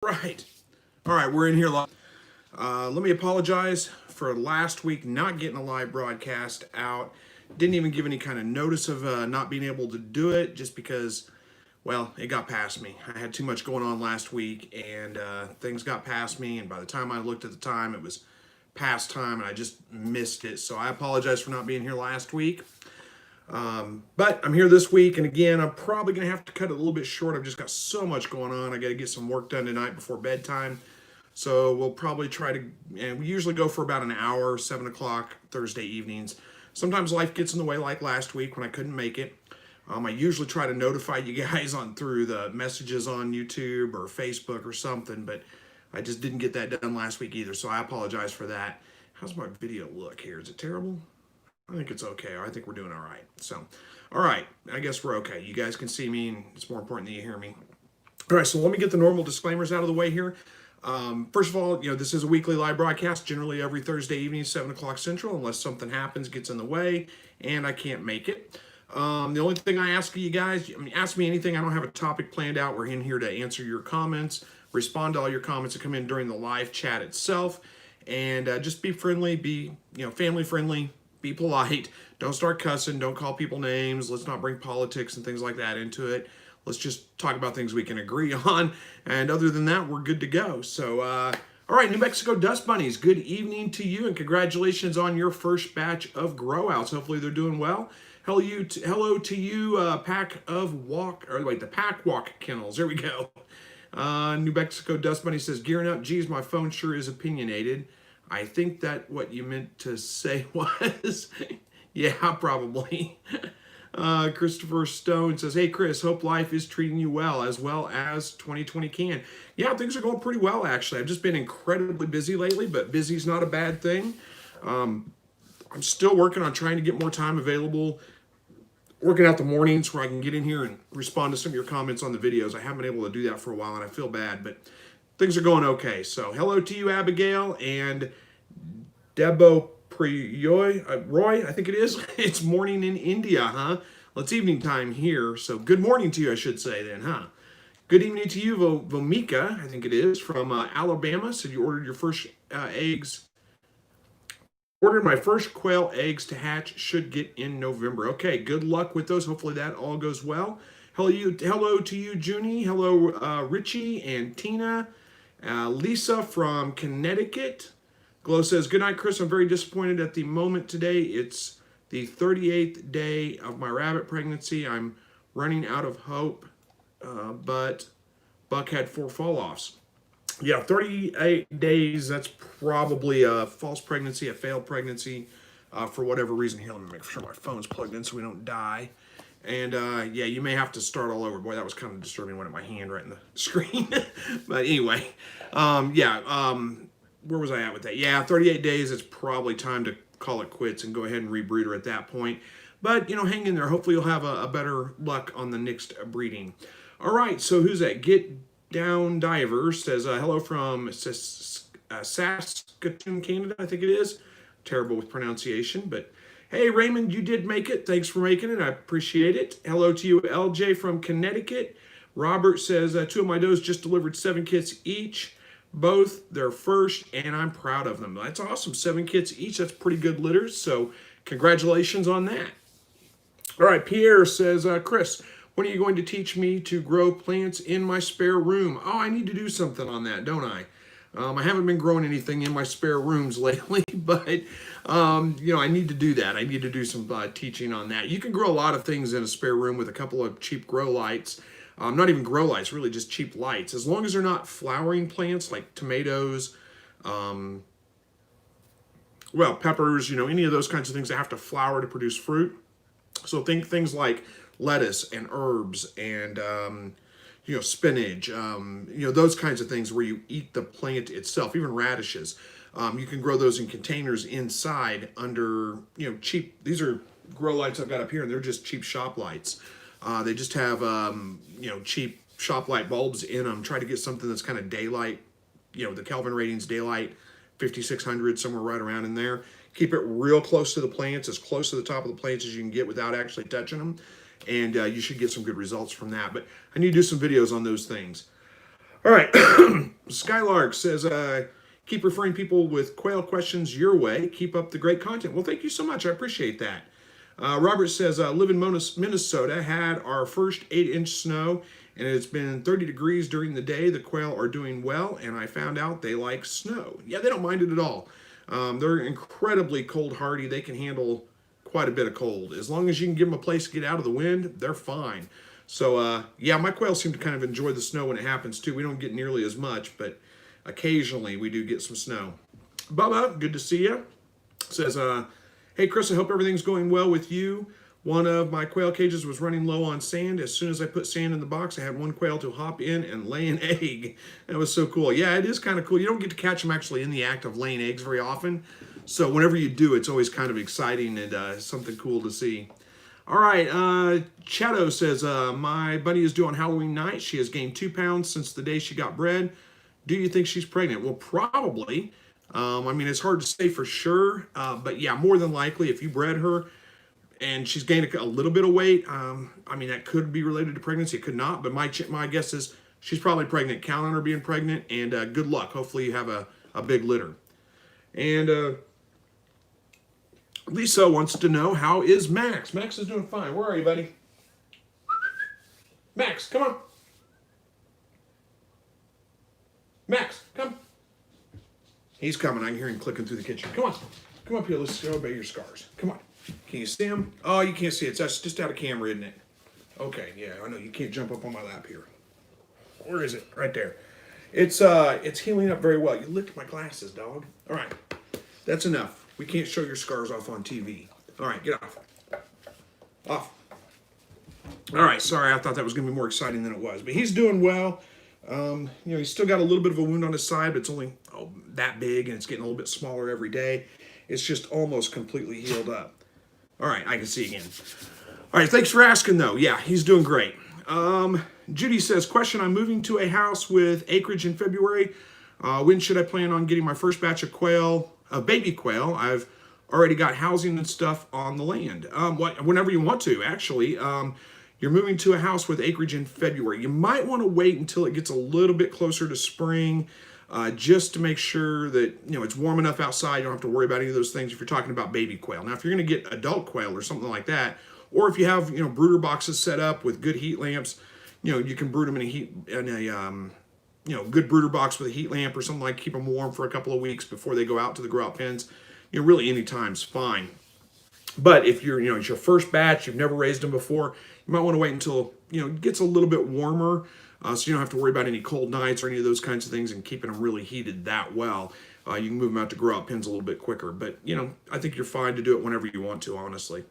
Right. All right, we're in here live. Let me apologize for last week not getting a live broadcast out. Didn't even give any kind of notice of not being able to do it just because, well, it got past me. I had too much going on last week and things got past me. And by the time I looked at the time, it was past time and I just missed it. So I apologize for not being here last week. But I'm here this week, and again, I'm probably going to have to cut it a little bit short. I've just got so much going on. I got to get some work done tonight before bedtime. So we'll probably try to, and we usually go for about an hour, 7 o'clock Thursday evenings. Sometimes life gets in the way, like last week when I couldn't make it. I usually try to notify you guys on through the messages on YouTube or Facebook or something, but I just didn't get that done last week either, so I apologize for that. How's my video look here? Is it terrible? I think it's okay. I think we're doing all right. So, all right. I guess we're okay. You guys can see me, and it's more important that you hear me. All right. So let me get the normal disclaimers out of the way here. First of all, this is a weekly live broadcast, generally every Thursday evening, 7 o'clock Central, unless something happens, gets in the way, and I can't make it. The only thing I ask you guys, ask me anything. I don't have a topic planned out. We're in here to answer your comments, respond to all your comments that come in during the live chat itself, and just be friendly, be family friendly. Be polite. Don't start cussing. Don't call people names. Let's not bring politics and things like that into it. Let's just talk about things we can agree on. And other than that, we're good to go. So, all right, New Mexico Dust Bunnies, good evening to you and congratulations on your first batch of grow outs. Hopefully they're doing well. Hello to you, the Pack Walk Kennels. There we go. New Mexico Dust Bunny says, gearing up. Geez, my phone sure is opinionated. I think that what you meant to say was, yeah, probably. Christopher Stone says, hey, Chris, hope life is treating you well as 2020 can. Yeah, things are going pretty well, actually. I've just been incredibly busy lately, but busy's not a bad thing. I'm still working on trying to get more time available, working out the mornings where I can get in here and respond to some of your comments on the videos. I haven't been able to do that for a while, and I feel bad, but things are going okay. So hello to you, Abigail, and Debo Roy, I think it is. It's morning in India, huh? Well, it's evening time here, so good morning to you, I should say then, huh? Good evening to you, Vomika, I think it is, from Alabama. Said you ordered your first eggs. Ordered my first quail eggs to hatch. Should get in November. Okay, good luck with those. Hopefully that all goes well. Hello to you, Junie. Hello, Richie and Tina. Lisa from Connecticut. Glow says, good night, Chris. I'm very disappointed at the moment today. It's the 38th day of my rabbit pregnancy. I'm running out of hope, but Buck had 4 fall-offs. Yeah, 38 days, that's probably a false pregnancy, a failed pregnancy, for whatever reason. Here, let me make sure my phone's plugged in so we don't die. And yeah, you may have to start all over. Boy, that was kind of disturbing when at my hand right in the screen. But anyway, where was I at with that? Yeah, 38 days, it's probably time to call it quits and go ahead and rebreed her at that point. But, hang in there. Hopefully you'll have a better luck on the next breeding. All right, so who's that? Get Down Diver says, hello from Saskatoon, Canada, I think it is. Terrible with pronunciation, but hey, Raymond, you did make it. Thanks for making it. I appreciate it. Hello to you, LJ from Connecticut. Robert says, 2 of my does just delivered 7 kits each. Both their first, and I'm proud of them. That's awesome. 7 kits each. That's pretty good litters, so congratulations on that. All right, Pierre says, Chris, when are you going to teach me to grow plants in my spare room? Oh, I need to do something on that, don't I? I haven't been growing anything in my spare rooms lately, but, I need to do that. I need to do some teaching on that. You can grow a lot of things in a spare room with a couple of cheap grow lights. Not even grow lights, really just cheap lights. As long as they're not flowering plants like tomatoes, peppers, any of those kinds of things that have to flower to produce fruit. So think things like lettuce and herbs and, spinach, those kinds of things where you eat the plant itself, even radishes. You can grow those in containers inside under, cheap, these are grow lights I've got up here, and they're just cheap shop lights. They just have, cheap shop light bulbs in them. Try to get something that's kind of daylight, the Kelvin rating's daylight, 5600, somewhere right around in there. Keep it real close to the plants, as close to the top of the plants as you can get without actually touching them. And you should get some good results from that. But I need to do some videos on those things. All right. Skylark says, keep referring people with quail questions your way. Keep up the great content. Well, thank you so much. I appreciate that. Robert says, live in Minnesota, had our first 8-inch snow, and it's been 30 degrees during the day. The quail are doing well, and I found out they like snow. Yeah, they don't mind it at all. They're incredibly cold hardy. They can handle quite a bit of cold. As long as you can give them a place to get out of the wind, they're fine. So, yeah, my quails seem to kind of enjoy the snow when it happens, too. We don't get nearly as much, but occasionally we do get some snow. Bubba, good to see you. Says, hey, Chris, I hope everything's going well with you. One of my quail cages was running low on sand. As soon as I put sand in the box, I had one quail to hop in and lay an egg. That was so cool. Yeah, it is kind of cool. You don't get to catch them actually in the act of laying eggs very often. So whenever you do, it's always kind of exciting and something cool to see. All right, Chato says, my bunny is due on Halloween night. She has gained 2 pounds since the day she got bred. Do you think she's pregnant? Well, probably. I mean, it's hard to say for sure, but yeah, more than likely, if you bred her and she's gained a little bit of weight, I mean, that could be related to pregnancy. It could not, but my guess is she's probably pregnant. Count on her being pregnant, and good luck. Hopefully you have a big litter. And Lisa wants to know, how is Max? Max is doing fine. Where are you, buddy? Max, come on. Max, come. He's coming. I can hear him clicking through the kitchen. Come on. Come up here. Let's go obey your scars. Come on. Can you see him? Oh, you can't see it. That's just out of camera, isn't it? Okay, yeah, I know. You can't jump up on my lap here. Where is it? Right there. It's healing up very well. You licked my glasses, dog. All right. That's enough. We can't show your scars off on TV. All right, get off. Off. All right, sorry. I thought that was going to be more exciting than it was. But he's doing well. You know, he's still got a little bit of a wound on his side, but it's only that big, and it's getting a little bit smaller every day. It's just almost completely healed up. All right, I can see again. All right, thanks for asking, though. Yeah, he's doing great. Judy says, question, I'm moving to a house with acreage in February. When should I plan on getting my first batch of quail, baby quail? I've already got housing and stuff on the land. Whenever you want to, actually. You're moving to a house with acreage in February. You might want to wait until it gets a little bit closer to spring, just to make sure that, you know, it's warm enough outside. You don't have to worry about any of those things if you're talking about baby quail. Now, if you're going to get adult quail or something like that, or if you have, you know, brooder boxes set up with good heat lamps, you know, you can brood them in a good brooder box with a heat lamp or something, like keep them warm for a couple of weeks before they go out to the grow out pens. You know, really any time's fine. But if you're, you know, it's your first batch, you've never raised them before, you might want to wait until, you know, it gets a little bit warmer, so you don't have to worry about any cold nights or any of those kinds of things and keeping them really heated that well. You can move them out to grow out pens a little bit quicker. But, you know, I think you're fine to do it whenever you want to, honestly.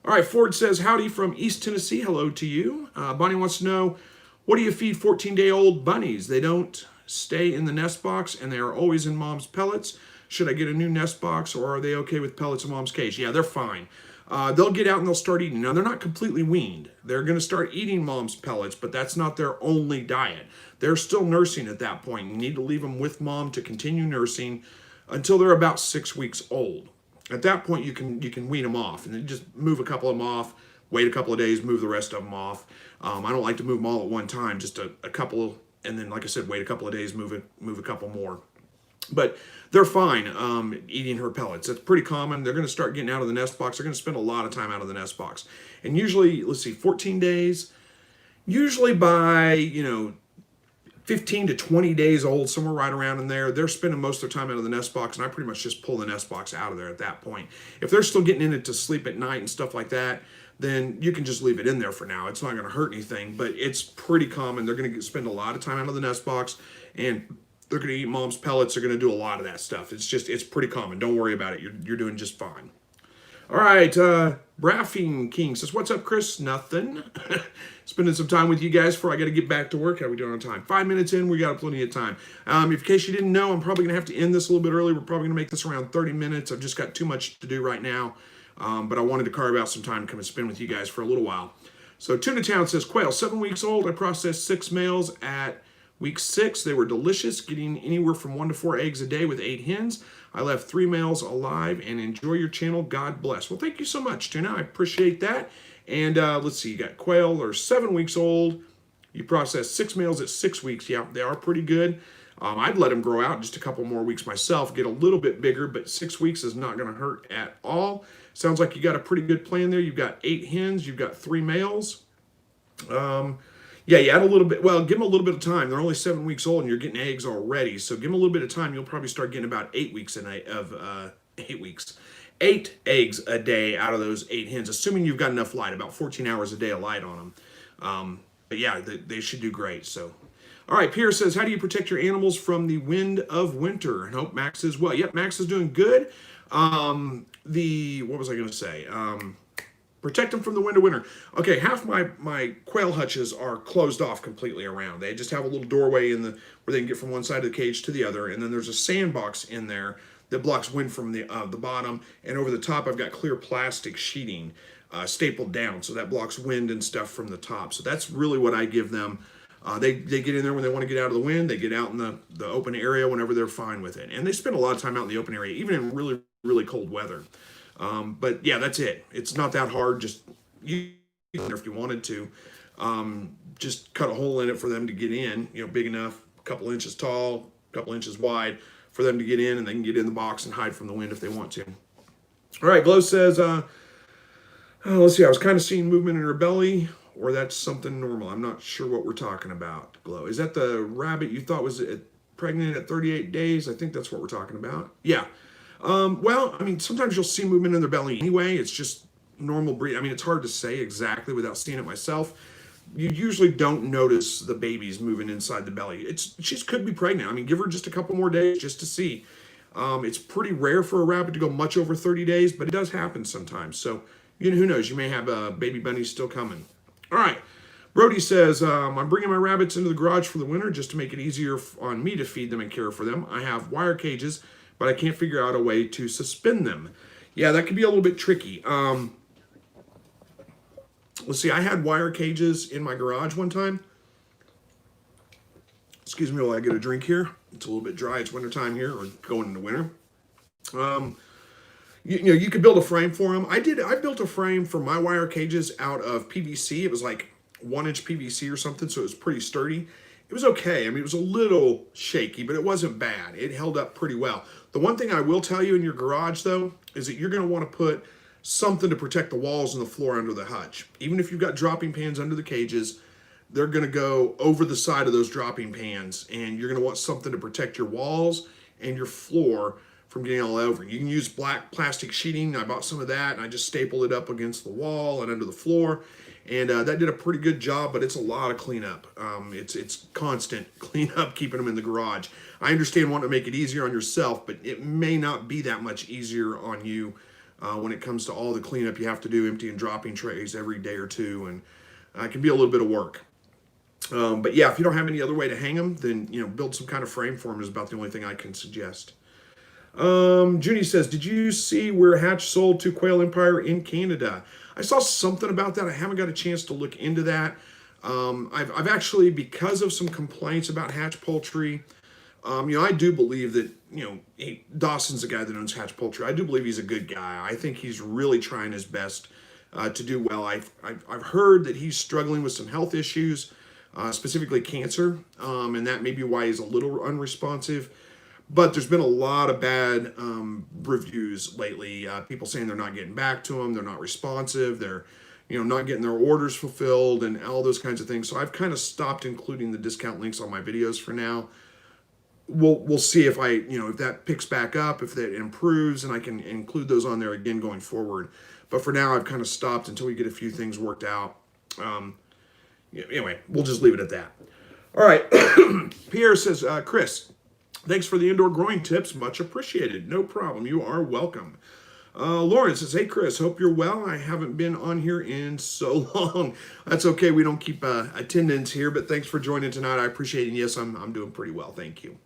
All right, Ford says, howdy from East Tennessee. Hello to you. Bonnie wants to know, what do you feed 14-day-old bunnies? They don't stay in the nest box, and they are always in mom's pellets. Should I get a new nest box, or are they okay with pellets in mom's cage? Yeah, they're fine. They'll get out and they'll start eating. Now, they're not completely weaned. They're going to start eating mom's pellets, but that's not their only diet. They're still nursing at that point. You need to leave them with mom to continue nursing until they're about 6 weeks old. At that point, you can wean them off, and then just move a couple of them off, wait a couple of days, move the rest of them off. I don't like to move them all at one time, just a couple, and then, like I said, wait a couple of days, move a couple more. But they're fine eating her pellets. That's pretty common. They're going to start getting out of the nest box. They're going to spend a lot of time out of the nest box. And usually, let's see, 14 days, usually by, you know, 15 to 20 days old, somewhere right around in there, they're spending most of their time out of the nest box, and I pretty much just pull the nest box out of there at that point. If they're still getting in it to sleep at night and stuff like that, then you can just leave it in there for now. It's not going to hurt anything, but it's pretty common. They're going to spend a lot of time out of the nest box, and they're going to eat mom's pellets. They're going to do a lot of that stuff. It's pretty common. Don't worry about it. You're doing just fine. All right, Braffing King says, what's up, Chris? Nothing. Spending some time with you guys before I got to get back to work. How are we doing on time? 5 minutes in, we got plenty of time. In case you didn't know, I'm probably going to have to end this a little bit early. We're probably going to make this around 30 minutes. I've just got too much to do right now. But I wanted to carve out some time to come and spend with you guys for a little while. So Tuna Town says, Quail, 7 weeks old. I processed 6 males at week 6. They were delicious, getting anywhere from 1 to 4 eggs a day with 8 hens. I left 3 males alive, and enjoy your channel. God bless. Well, thank you so much, Tuna. I appreciate that. And let's see, you got Quail, they're 7 weeks old. You process 6 males at 6 weeks. Yeah, they are pretty good. I'd let them grow out just a couple more weeks myself, get a little bit bigger, but 6 weeks is not going to hurt at all. Sounds like you got a pretty good plan there. You've got 8 hens, you've got 3 males. Yeah, you add a little bit. Well, give them a little bit of time. They're only 7 weeks old, and you're getting eggs already. So give them a little bit of time. You'll probably start getting about 8 weeks of 8 weeks, 8 eggs a day out of those 8 hens, assuming you've got enough light, about 14 hours a day of light on them. But yeah, they should do great. So, all right, Pierre says, how do you protect your animals from the wind of winter? And hope Max is well. Yep, Max is doing good. What was I going to say? Protect them from the wind of winter. Okay, half my quail hutches are closed off completely around. They just have a little doorway where they can get from one side of the cage to the other, and then there's a sandbox in there that blocks wind from the bottom, and over the top I've got clear plastic sheeting stapled down, so that blocks wind and stuff from the top. So that's really what I give them. They get in there when they want to get out of the wind. They get out in the open area whenever they're fine with it, and they spend a lot of time out in the open area, even in really, really cold weather. But yeah, that's it. It's not that hard. Just if you wanted to, just cut a hole in it for them to get in, big enough, a couple inches tall, a couple inches wide for them to get in, and they can get in the box and hide from the wind if they want to. All right, Glow says, let's see, I was kind of seeing movement in her belly, or that's something normal. I'm not sure what we're talking about, Glow. Is that the rabbit you thought was pregnant at 38 days? I think that's what we're talking about. Yeah. Well, I mean, sometimes you'll see movement in their belly anyway. It's just normal breed. I mean, it's hard to say exactly without seeing it myself. You usually don't notice the babies moving inside the belly. She could be pregnant. I mean, give her just a couple more days just to see. It's pretty rare for a rabbit to go much over 30 days, but it does happen sometimes. So, who knows? You may have a baby bunny still coming. All right. Brody says, I'm bringing my rabbits into the garage for the winter just to make it easier on me to feed them and care for them. I have wire cages, but I can't figure out a way to suspend them. Yeah, that could be a little bit tricky. Let's see, I had wire cages in my garage one time. Excuse me while I get a drink here. It's a little bit dry. It's wintertime here, or going into winter. You could build a frame for them. I built a frame for my wire cages out of PVC. It was like 1-inch PVC or something, so it was pretty sturdy. It was okay. I mean, it was a little shaky, but it wasn't bad. It held up pretty well. The one thing I will tell you in your garage, though, is that you're going to want to put something to protect the walls and the floor under the hutch. Even if you've got dropping pans under the cages, they're going to go over the side of those dropping pans, and you're going to want something to protect your walls and your floor from getting all over. You can use black plastic sheeting. I bought some of that, and I just stapled it up against the wall and under the floor. And that did a pretty good job, but it's a lot of cleanup. It's constant cleanup, keeping them in the garage. I understand wanting to make it easier on yourself, but it may not be that much easier on you when it comes to all the cleanup you have to do, emptying dropping trays every day or two, and it can be a little bit of work. But yeah, if you don't have any other way to hang them, then build some kind of frame for them is about the only thing I can suggest. Junie says, did you see where Hatch sold to Quail Empire in Canada? I saw something about that. I haven't got a chance to look into that. I've actually, because of some complaints about Hatch Poultry, I do believe that, Dawson's the guy that owns Hatch Poultry. I do believe he's a good guy. I think he's really trying his best to do well. I've heard that he's struggling with some health issues, specifically cancer, and that may be why he's a little unresponsive. But there's been a lot of bad reviews lately. People saying they're not getting back to them, they're not responsive, they're not getting their orders fulfilled, and all those kinds of things. So I've kind of stopped including the discount links on my videos for now. We'll see if if that picks back up, if that improves, and I can include those on there again going forward. But for now, I've kind of stopped until we get a few things worked out. Anyway, we'll just leave it at that. All right. Pierre says, Chris, thanks for the indoor growing tips. Much appreciated. No problem. You are welcome. Lauren says, hey, Chris, hope you're well. I haven't been on here in so long. That's okay. We don't keep attendance here, but thanks for joining tonight. I appreciate it. And yes, I'm doing pretty well. Thank you.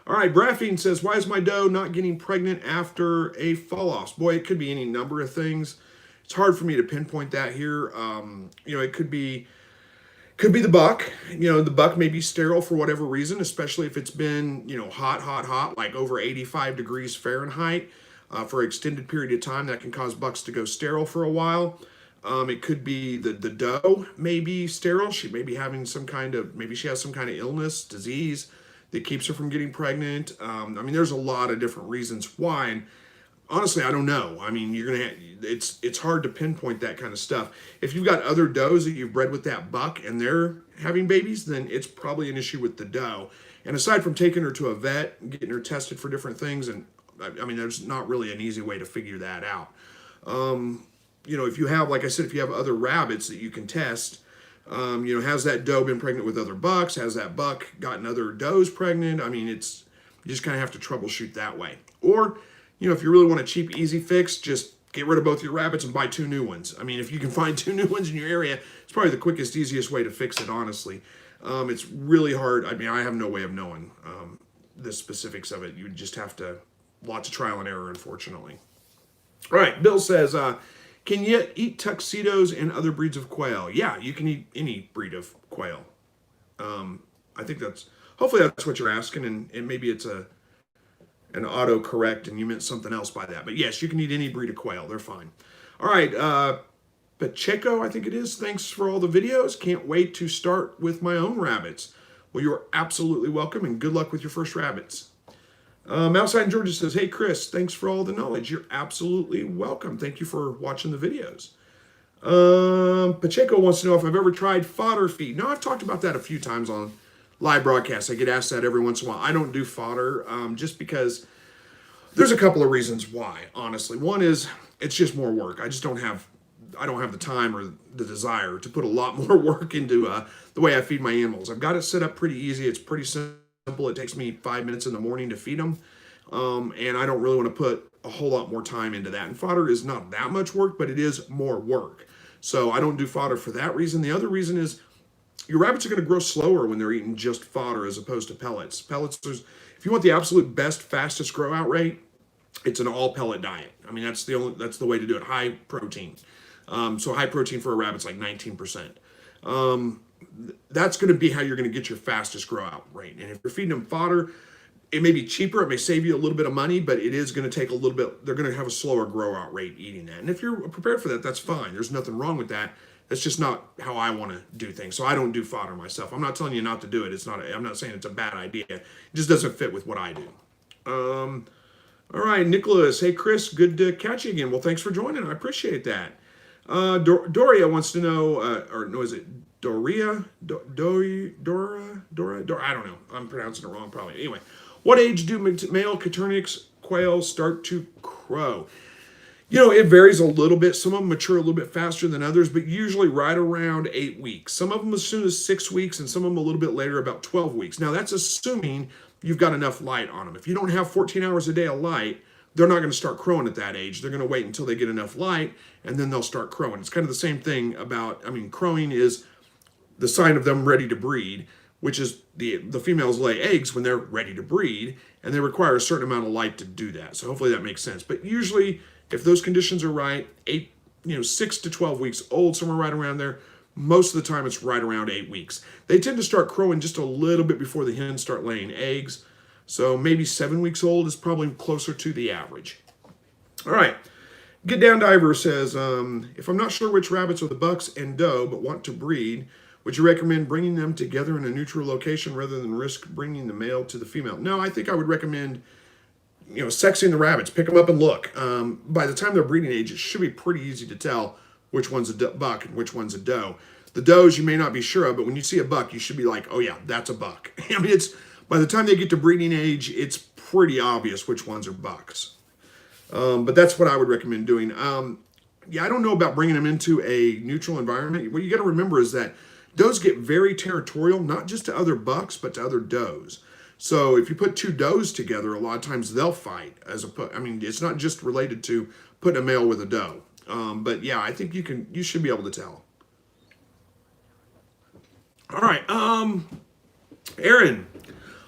All right. Braffine says, why is my doe not getting pregnant after a fall off? Boy, it could be any number of things. It's hard for me to pinpoint that here. It could be the buck. The buck may be sterile for whatever reason, especially if it's been, hot, like over 85 degrees Fahrenheit for an extended period of time. That can cause bucks to go sterile for a while. It could be the doe may be sterile. She may be having maybe she has some kind of illness, disease that keeps her from getting pregnant. I mean, there's a lot of different reasons why. And honestly, I don't know. I mean, it's hard to pinpoint that kind of stuff. If you've got other does that you've bred with that buck and they're having babies, then it's probably an issue with the doe. And aside from taking her to a vet and getting her tested for different things, and I mean, there's not really an easy way to figure that out. If you have, like I said, if you have other rabbits that you can test, has that doe been pregnant with other bucks? Has that buck gotten other does pregnant? I mean, you just kind of have to troubleshoot that way. Or, if you really want a cheap, easy fix, just get rid of both your rabbits and buy 2 new ones. I mean, if you can find 2 new ones in your area, it's probably the quickest, easiest way to fix it, honestly. It's really hard. I mean, I have no way of knowing the specifics of it. You just have to, lots of trial and error, unfortunately. All right, Bill says, can you eat tuxedos and other breeds of quail? Yeah, you can eat any breed of quail. I think hopefully that's what you're asking, and maybe it's an auto-correct and you meant something else by that. But yes, you can eat any breed of quail. They're fine. All right, Pacheco, I think it is. Thanks for all the videos. Can't wait to start with my own rabbits. Well, you're absolutely welcome, and good luck with your first rabbits. Outside Georgia says, hey, Chris, thanks for all the knowledge. You're absolutely welcome. Thank you for watching the videos. Pacheco wants to know if I've ever tried fodder feed. No, I've talked about that a few times on live broadcasts. I get asked that every once in a while. I don't do fodder just because there's a couple of reasons why, honestly. One is it's just more work. I don't have the time or the desire to put a lot more work into the way I feed my animals. I've got it set up pretty easy. It's pretty simple. It takes me 5 minutes in the morning to feed them. And I don't really want to put a whole lot more time into that. And fodder is not that much work, but it is more work. So I don't do fodder for that reason. The other reason is your rabbits are going to grow slower when they're eating just fodder as opposed to pellets. If you want the absolute best, fastest grow out rate, it's an all pellet diet. I mean, that's the way to do it. High protein. So high protein for a rabbit's like 19%. That's going to be how you're going to get your fastest grow out rate. And if you're feeding them fodder, it may be cheaper. It may save you a little bit of money, but it is going to take a little bit. They're going to have a slower grow out rate eating that. And if you're prepared for that, that's fine. There's nothing wrong with that. That's just not how I want to do things. So I don't do fodder myself. I'm not telling you not to do it. I'm not saying it's a bad idea. It just doesn't fit with what I do. All right, Nicholas. Hey, Chris. Good to catch you again. Well, thanks for joining. I appreciate that. Doria wants to know, is it Doria? Dora? I don't know. I'm pronouncing it wrong probably. Anyway, what age do male Katernick's quails start to crow? It varies a little bit. Some of them mature a little bit faster than others, but usually right around 8 weeks. Some of them as soon as 6 weeks, and some of them a little bit later, about 12 weeks. Now, that's assuming you've got enough light on them. If you don't have 14 hours a day of light, they're not going to start crowing at that age. They're going to wait until they get enough light, and then they'll start crowing. It's kind of the same thing crowing is the sign of them ready to breed, which is the females lay eggs when they're ready to breed, and they require a certain amount of light to do that. So hopefully that makes sense. But usually, if those conditions are right, 6 to 12 weeks old, somewhere right around there, most of the time it's right around 8 weeks. They tend to start crowing just a little bit before the hens start laying eggs. So maybe 7 weeks old is probably closer to the average. All right. Get Down Diver says, if I'm not sure which rabbits are the bucks and doe but want to breed, would you recommend bringing them together in a neutral location rather than risk bringing the male to the female? No, I think I would recommend, sexing the rabbits. Pick them up and look. By the time they're breeding age, it should be pretty easy to tell which one's a buck and which one's a doe. The does you may not be sure of, but when you see a buck, you should be like, oh yeah, that's a buck. I mean, by the time they get to breeding age, it's pretty obvious which ones are bucks. But that's what I would recommend doing. I don't know about bringing them into a neutral environment. What you got to remember is that does get very territorial, not just to other bucks, but to other does. So if you put 2 does together, a lot of times they'll fight. It's not just related to putting a male with a doe. But yeah, I think you should be able to tell. All right, Aaron.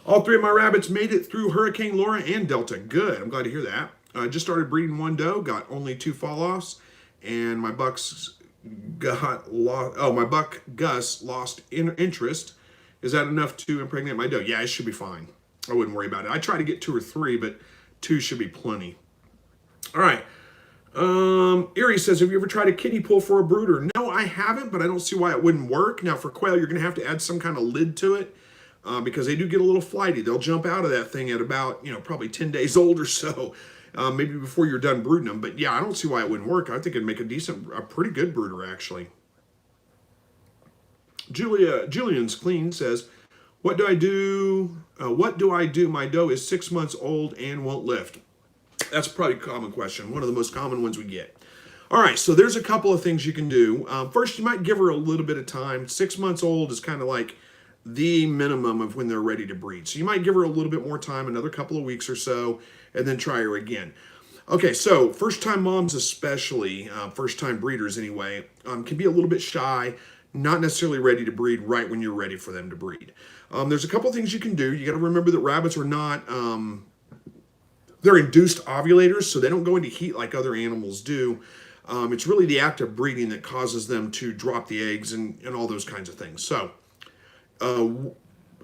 All 3 of my rabbits made it through Hurricane Laura and Delta. Good. I'm glad to hear that. I just started breeding 1 doe, got only 2 fall-offs, and my bucks got lost. Oh, my buck Gus lost interest. Is that enough to impregnate my doe? Yeah, it should be fine. I wouldn't worry about it. I try to get 2 or 3, but 2 should be plenty. All right. Erie says, have you ever tried a kiddie pool for a brooder? No, I haven't, but I don't see why it wouldn't work. Now, for quail, you're going to have to add some kind of lid to it because they do get a little flighty. They'll jump out of that thing at about, probably 10 days old or so, maybe before you're done brooding them. But yeah, I don't see why it wouldn't work. I think it'd make a pretty good brooder, actually. Julian's Clean says, what do I do? My doe is 6 months old and won't lift. That's probably a common question, one of the most common ones we get. All right, so there's a couple of things you can do. First, you might give her a little bit of time. 6 months old is kind of like the minimum of when they're ready to breed. So you might give her a little bit more time, another couple of weeks or so, and then try her again. Okay, so first-time moms especially, first-time breeders anyway, can be a little bit shy, not necessarily ready to breed right when you're ready for them to breed. There's a couple things you can do. You got to remember that rabbits are not... they're induced ovulators, so they don't go into heat like other animals do. It's really the act of breeding that causes them to drop the eggs and all those kinds of things. So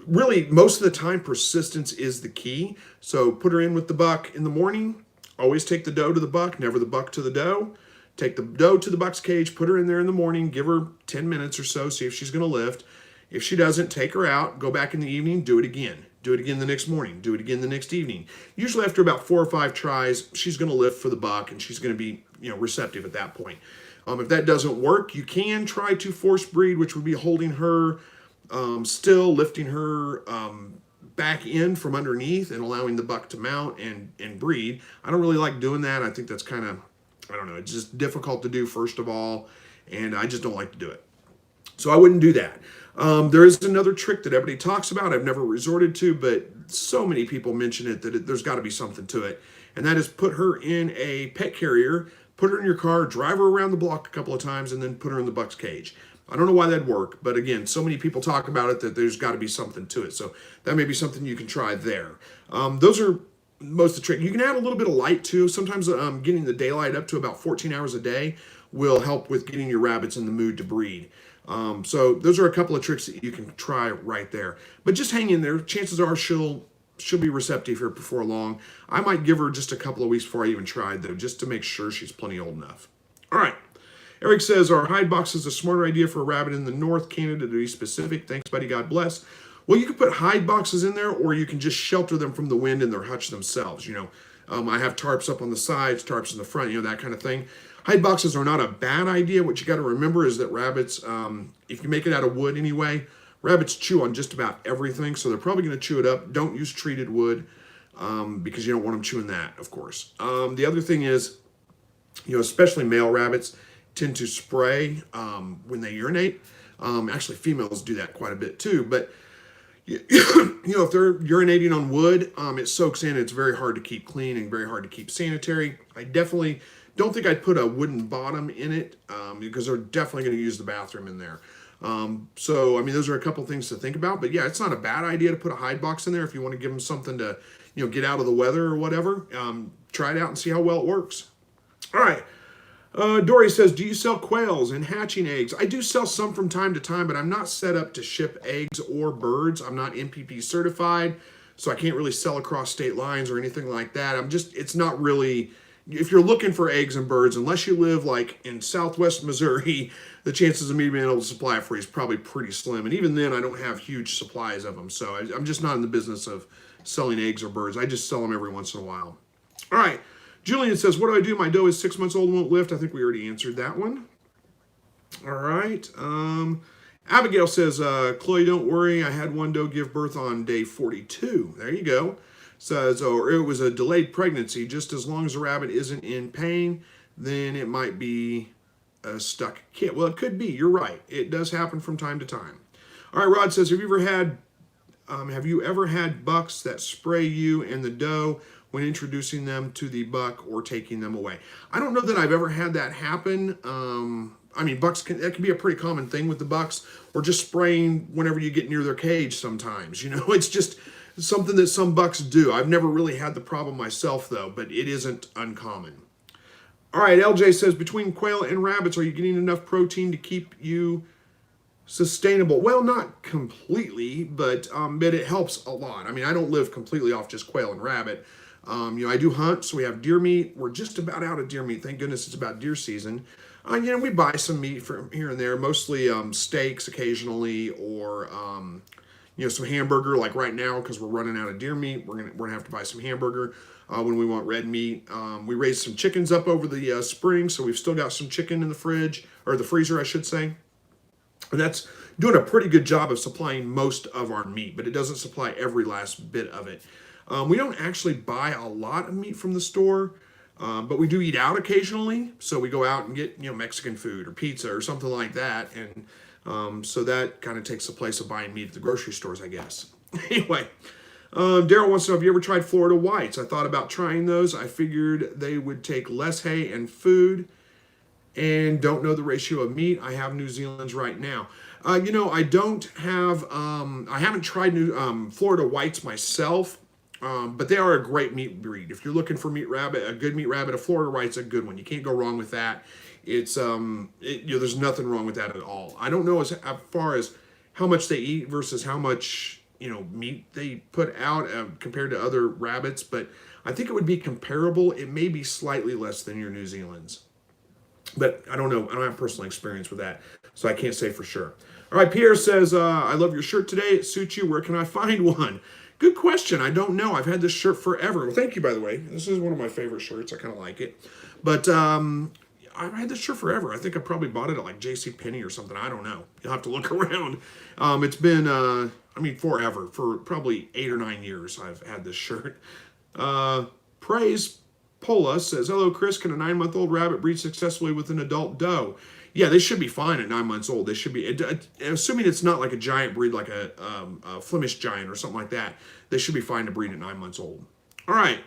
really, most of the time, persistence is the key. So put her in with the buck in the morning. Always take the doe to the buck, never the buck to the doe. Take the doe to the buck's cage, put her in there in the morning, give her 10 minutes or so, see if she's going to lift. If she doesn't, take her out, go back in the evening, do it again. Do it again the next morning. Do it again the next evening. Usually after about 4 or 5 tries, she's going to lift for the buck, and she's going to be, receptive at that point. If that doesn't work, you can try to force breed, which would be holding her still, lifting her back in from underneath, and allowing the buck to mount and breed. I don't really like doing that. I think that's kind of, I don't know, it's just difficult to do, first of all, and I just don't like to do it. So I wouldn't do that. There is another trick that everybody talks about. I've never resorted to, but so many people mention it that there's got to be something to it. And that is put her in a pet carrier, put her in your car, drive her around the block a couple of times, and then put her in the buck's cage. I don't know why that'd work, but again, so many people talk about it that there's got to be something to it. So that may be something you can try there. Those are most of the trick. You can add a little bit of light too. Sometimes getting the daylight up to about 14 hours a day will help with getting your rabbits in the mood to breed. So those are a couple of tricks that you can try right there. But just hang in there. Chances are she'll be receptive here before long. I might give her just a couple of weeks before I even tried, though, just to make sure she's plenty old enough. All right. Eric says, our hide box is a smarter idea for a rabbit in the North Canada, to be specific. Thanks, buddy. God bless. Well, you can put hide boxes in there, or you can just shelter them from the wind in their hutch themselves. I have tarps up on the sides, tarps in the front, that kind of thing. Hide boxes are not a bad idea. What you got to remember is that rabbits, if you make it out of wood anyway, rabbits chew on just about everything, so they're probably going to chew it up. Don't use treated wood because you don't want them chewing that, of course. The other thing is, especially male rabbits tend to spray when they urinate. Actually, females do that quite a bit too, but if they're urinating on wood, it soaks in. It's very hard to keep clean and very hard to keep sanitary. I definitely don't think I'd put a wooden bottom in it because they're definitely going to use the bathroom in there. Those are a couple things to think about. But yeah, it's not a bad idea to put a hide box in there if you want to give them something to, get out of the weather or whatever. Try it out and see how well it works. All right. Dory says, do you sell quails and hatching eggs? I do sell some from time to time, but I'm not set up to ship eggs or birds. I'm not NPP certified, so I can't really sell across state lines or anything like that. It's not really, if you're looking for eggs and birds, unless you live like in Southwest Missouri, the chances of me being able to supply it for you is probably pretty slim. And even then, I don't have huge supplies of them. So I'm just not in the business of selling eggs or birds. I just sell them every once in a while. All right. Julian says, what do I do? My doe is 6 months old and won't lift. I think we already answered that one. All right. Abigail says, Chloe, don't worry. I had one doe give birth on day 42. There you go. Says, it was a delayed pregnancy. Just as long as the rabbit isn't in pain, then it might be a stuck kit. Well, it could be. You're right. It does happen from time to time. All right. Rod says, have you ever had bucks that spray you and the doe when introducing them to the buck or taking them away? I don't know that I've ever had that happen. Bucks that can be a pretty common thing with the bucks, or just spraying whenever you get near their cage sometimes. It's just something that some bucks do. I've never really had the problem myself, though, but it isn't uncommon. All right, LJ says, between quail and rabbits, are you getting enough protein to keep you sustainable? Well, not completely, but it helps a lot. I don't live completely off just quail and rabbit. I do hunt, so we have deer meat. We're just about out of deer meat. Thank goodness it's about deer season. We buy some meat from here and there, mostly steaks occasionally, or some hamburger. Like right now, because we're running out of deer meat, we're gonna have to buy some hamburger when we want red meat. We raised some chickens up over the spring, so we've still got some chicken in the fridge, or the freezer, I should say. And that's doing a pretty good job of supplying most of our meat, but it doesn't supply every last bit of it. We don't actually buy a lot of meat from the store, but we do eat out occasionally. So we go out and get Mexican food or pizza or something like that, and so that kind of takes the place of buying meat at the grocery stores, I guess. Anyway, Daryl wants to know, have you ever tried Florida whites? I thought about trying those. I figured they would take less hay and food, and don't know the ratio of meat. I have New Zealand's right now. I don't have, I haven't tried Florida whites myself, but they are a great meat breed. If you're looking for a good meat rabbit, a Florida white's a good one. You can't go wrong with that. It's, there's nothing wrong with that at all. I don't know as far as how much they eat versus how much, meat they put out compared to other rabbits, but I think it would be comparable. It may be slightly less than your New Zealand's. But I don't know. I don't have personal experience with that, so I can't say for sure. All right, Pierre says, I love your shirt today. It suits you. Where can I find one? Good question. I don't know. I've had this shirt forever. Well, thank you, by the way. This is one of my favorite shirts. I kind of like it. But I've had this shirt forever. I think I probably bought it at like JCPenney or something. I don't know. You'll have to look around. It's been, forever. For probably 8 or 9 years I've had this shirt. Praise Pola says, hello, Chris. Can a 9-month-old rabbit breed successfully with an adult doe? Yeah, they should be fine at 9 months old. They should be, assuming it's not like a giant breed, like a Flemish giant or something like that. They should be fine to breed at 9 months old. All right.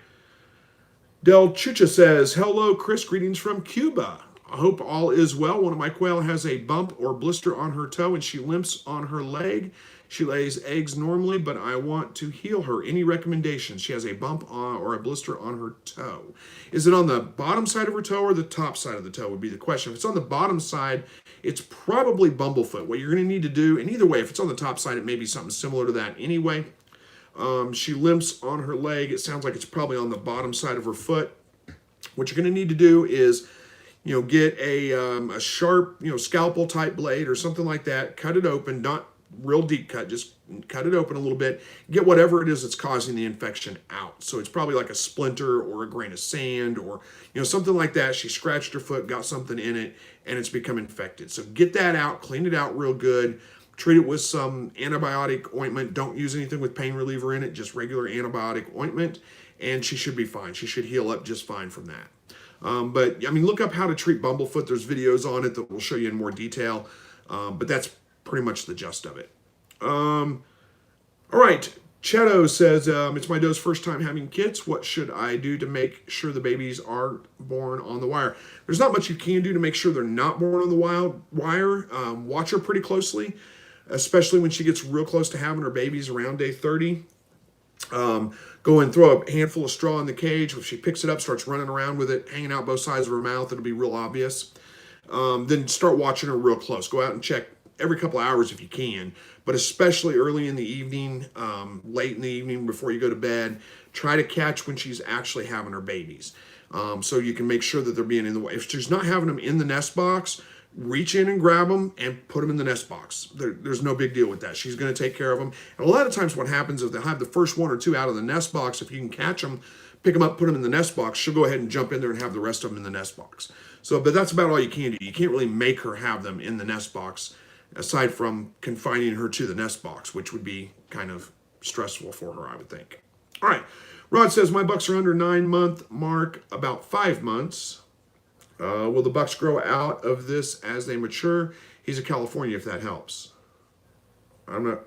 Del Chucha says, hello, Chris. Greetings from Cuba. I hope all is well. One of my quail has a bump or blister on her toe, and she limps on her leg. She lays eggs normally, but I want to heal her. Any recommendations? She has a bump or a blister on her toe. Is it on the bottom side of her toe or the top side of the toe would be the question. If it's on the bottom side, it's probably bumblefoot. What you're going to need to do, and either way, if it's on the top side, it may be something similar to that anyway. She limps on her leg. It sounds like it's probably on the bottom side of her foot. What you're going to need to do is, get a sharp, scalpel type blade or something like that. Cut it open, not real deep cut, just cut it open a little bit, get whatever it is that's causing the infection out. So it's probably like a splinter or a grain of sand or something like that. She scratched her foot, got something in it, and it's become infected. So get that out, clean it out real good, treat it with some antibiotic ointment. Don't use anything with pain reliever in it, just regular antibiotic ointment, and she should be fine. She should heal up just fine from that. But look up how to treat bumblefoot. There's videos on it that will show you in more detail, but that's pretty much the gist of it. All right. Cheto says, it's my doe's first time having kids. What should I do to make sure the babies are born on the wire? There's not much you can do to make sure they're not born on the wire. Watch her pretty closely, especially when she gets real close to having her babies around day 30. Go and throw a handful of straw in the cage. If she picks it up, starts running around with it, hanging out both sides of her mouth, it'll be real obvious. Then start watching her real close. Go out and check every couple hours if you can, but especially early in the evening, late in the evening before you go to bed. Try to catch when she's actually having her babies, so you can make sure that they're being in the way. If she's not having them in the nest box, reach in and grab them and put them in the nest box. There's no big deal with that. She's going to take care of them. And a lot of times what happens is they'll have the first 1 or 2 out of the nest box. If you can catch them, pick them up, put them in the nest box, she'll go ahead and jump in there and have the rest of them in the nest box. But that's about all you can do. You can't really make her have them in the nest box, aside from confining her to the nest box, which would be kind of stressful for her, I would think. All right. Rod says, my bucks are under 9-month mark, about 5 months. Will the bucks grow out of this as they mature? He's in California, if that helps. I'm not.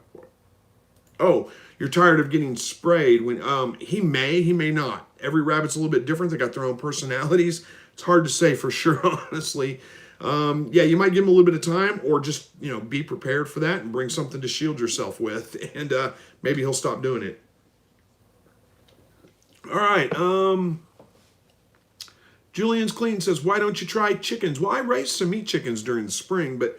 Oh, you're tired of getting sprayed. When he may not. Every rabbit's a little bit different. They got their own personalities. It's hard to say for sure, honestly. You might give him a little bit of time, or just be prepared for that and bring something to shield yourself with, and maybe he'll stop doing it. All right. Julian's Clean says, why don't you try chickens? Well, I raised some meat chickens during the spring, but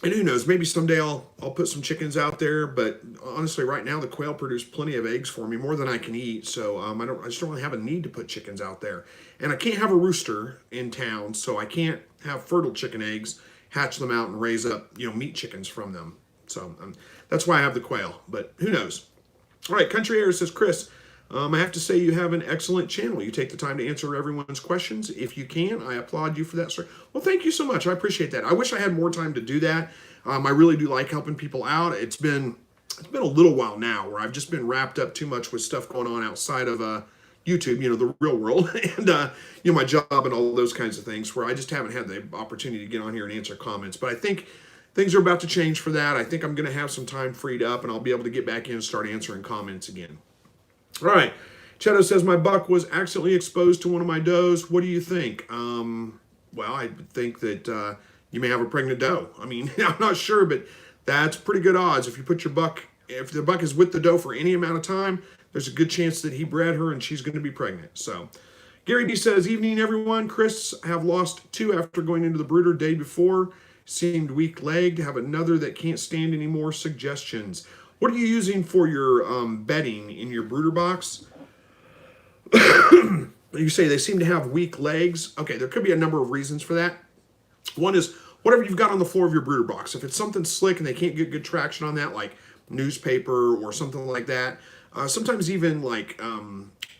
And who knows, maybe someday I'll put some chickens out there, but honestly right now the quail produce plenty of eggs for me, more than I can eat. So I just don't really have a need to put chickens out there. And I can't have a rooster in town, so I can't have fertile chicken eggs, hatch them out and raise up, meat chickens from them. So that's why I have the quail, but who knows. All right, Country Air says, Chris, I have to say you have an excellent channel. You take the time to answer everyone's questions. If you can, I applaud you for that, sir. Well, thank you so much. I appreciate that. I wish I had more time to do that. I really do like helping people out. It's been a little while now where I've just been wrapped up too much with stuff going on outside of YouTube, the real world, and my job and all those kinds of things, where I just haven't had the opportunity to get on here and answer comments. But I think things are about to change for that. I think I'm going to have some time freed up, and I'll be able to get back in and start answering comments again. All right. Cheto says, my buck was accidentally exposed to one of my does. What do you think? Well, I think that you may have a pregnant doe. I mean, I'm not sure, but that's pretty good odds. If you put your buck, if the buck is with the doe for any amount of time, there's a good chance that he bred her and she's going to be pregnant. So Gary B says, evening, everyone. Chris, have lost 2 after going into the brooder day before. Seemed weak-legged. Have another that can't stand any more. Suggestions. What are you using for your bedding in your brooder box? You say they seem to have weak legs. Okay, there could be a number of reasons for that. One is whatever you've got on the floor of your brooder box. If it's something slick and they can't get good traction on that, like newspaper or something like that, sometimes even like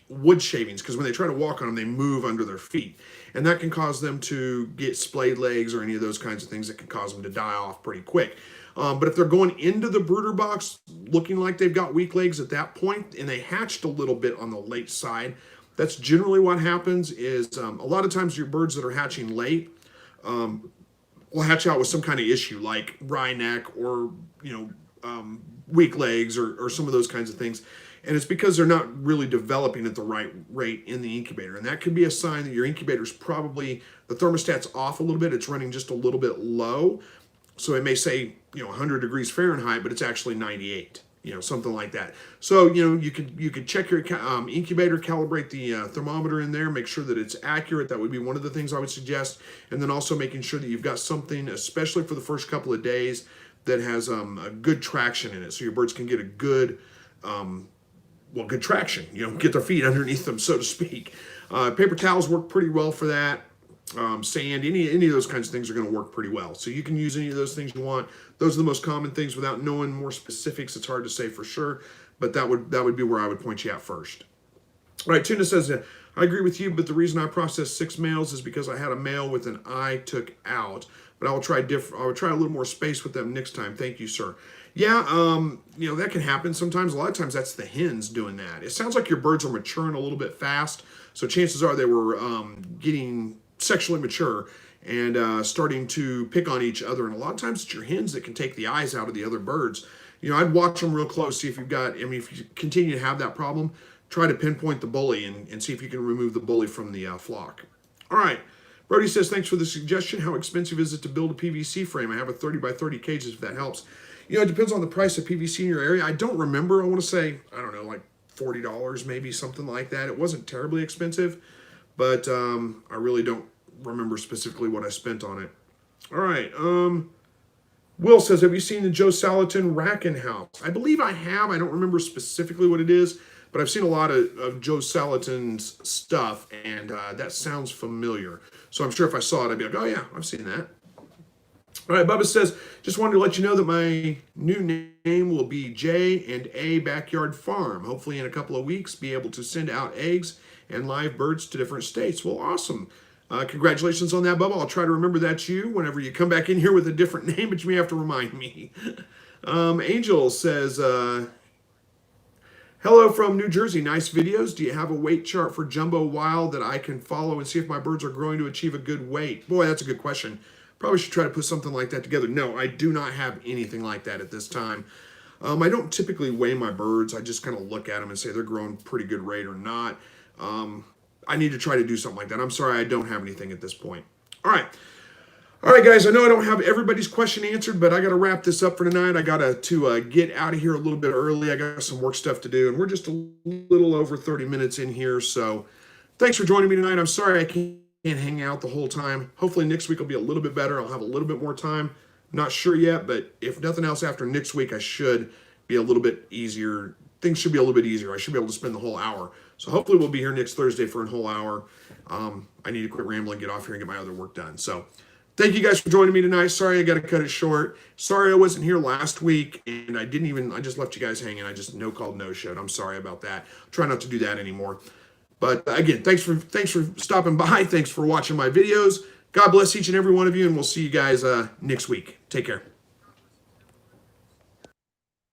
wood shavings, because when they try to walk on them, they move under their feet. And that can cause them to get splayed legs or any of those kinds of things that can cause them to die off pretty quick. But if they're going into the brooder box looking like they've got weak legs at that point, and they hatched a little bit on the late side, that's generally what happens. Is a lot of times your birds that are hatching late will hatch out with some kind of issue like wry neck or weak legs or some of those kinds of things. And it's because they're not really developing at the right rate in the incubator. And that could be a sign that your incubator's probably, the thermostat's off a little bit. It's running just a little bit low. So it may say, 100 degrees Fahrenheit, but it's actually 98, something like that. So, you could check your incubator, calibrate the thermometer in there, make sure that it's accurate. That would be one of the things I would suggest. And then also making sure that you've got something, especially for the first couple of days, that has a good traction in it. So your birds can get a good, good traction, get their feet underneath them, so to speak. Paper towels work pretty well for that. Sand, any of those kinds of things are going to work pretty well. So you can use any of those things you want. Those are the most common things. Without knowing more specifics, it's hard to say for sure, but that would be where I would point you at first. All right, Tuna says, I agree with you, but the reason I processed 6 males is because I had a male with an eye took out, but I will try a little more space with them next time. Thank you, sir. Yeah, that can happen sometimes. A lot of times that's the hens doing that. It sounds like your birds are maturing a little bit fast, so chances are they were getting sexually mature and starting to pick on each other. And a lot of times it's your hens that can take the eyes out of the other birds. I'd watch them real close, see if if you continue to have that problem, try to pinpoint the bully and see if you can remove the bully from the flock. All right. Brody says, thanks for the suggestion. How expensive is it to build a PVC frame? I have a 30 by 30 cages, if that helps. It depends on the price of PVC in your area. I don't remember. I want to say, I don't know, like $40, maybe something like that. It wasn't terribly expensive, but I really don't remember specifically what I spent on it. All right. Will says, have you seen the Joe Salatin Racking House? I believe I have. I don't remember specifically what it is, but I've seen a lot of Joe Salatin's stuff, and that sounds familiar. So I'm sure if I saw it, I'd be like, oh yeah, I've seen that. All right, Bubba says, just wanted to let you know that my new name will be J&A Backyard Farm. Hopefully in a couple of weeks, be able to send out eggs and live birds to different states. Well, awesome. Congratulations on that, Bubba. I'll try to remember that's you whenever you come back in here with a different name, but you may have to remind me. Angel says, hello from New Jersey. Nice videos. Do you have a weight chart for Jumbo Wild that I can follow and see if my birds are growing to achieve a good weight? Boy, that's a good question. Probably should try to put something like that together. No, I do not have anything like that at this time. I don't typically weigh my birds. I just kind of look at them and say they're growing pretty good rate or not. I need to try to do something like that. I'm sorry, I don't have anything at this point. All right. All right, guys, I know I don't have everybody's question answered, but I got to wrap this up for tonight. I got to get out of here a little bit early. I got some work stuff to do, and we're just a little over 30 minutes in here. So thanks for joining me tonight. I'm sorry I can't hang out the whole time. Hopefully next week will be a little bit better. I'll have a little bit more time. Not sure yet, but if nothing else, after next week, I should be a little bit easier. Things should be a little bit easier. I should be able to spend the whole hour. So hopefully we'll be here next Thursday for a whole hour. I need to quit rambling, get off here, and get my other work done. So thank you guys for joining me tonight. Sorry I got to cut it short. Sorry I wasn't here last week, and I just left you guys hanging. I just no-called, no-showed. I'm sorry about that. Try not to do that anymore. But again, thanks for stopping by. Thanks for watching my videos. God bless each and every one of you, and we'll see you guys next week. Take care.